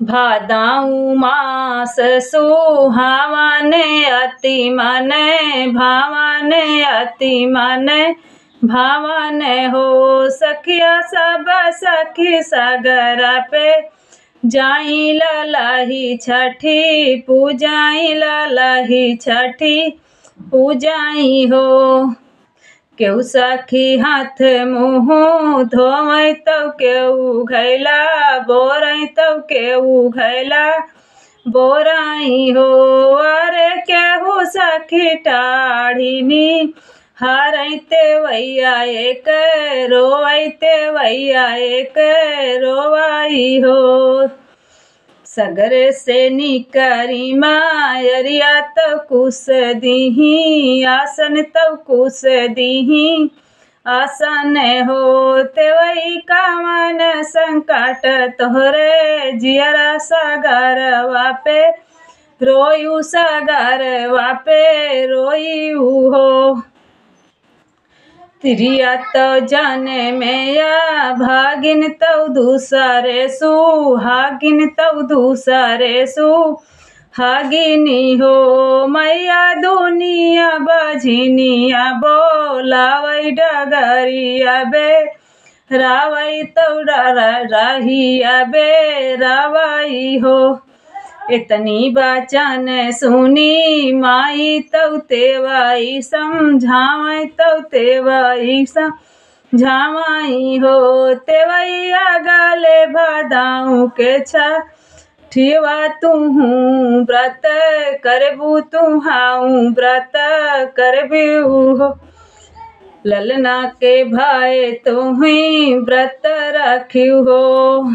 भादौ मास सुहावन अति मन भावन अति मन भावन हो। सखिया सब सखी सागर पे जाई ललही छठी पूजाई ललही छठी पूजाई हो। केहू सखी हाथ मुँह धोवई तौ केहू घैला बोरई तौ केहू घैला बोराई हो। अरे केहू सखी टाढ़िनी हरते वैया एक रोवैते वैया एक रोवाई हो। सगरे से निकरी मायरिया तौ कुश दीही आसन तौ कुश दीही आसन हो। तेवई कामन संकट तोहरे जियरा सागर वापे रोयू सागर वापे रोयू हो। तिरिया तौ जाने में या भागिन तौ दूसरे सुहागिन तौ दूसरे सुहागिनी हो। मैया दुनिया बझिनिया बोलावई डगरिया बे रावई तौ रहिया बे रावई हो। इतनी बचन सुनी माई तौ तेवई समझावई तौ तेवई समझावई हो। तेवई अगले भादौ के छठिवा तुहू व्रत करबू तुहाऊ व्रत करबू हो। ललना के भाई तुही व्रत रखियो हो।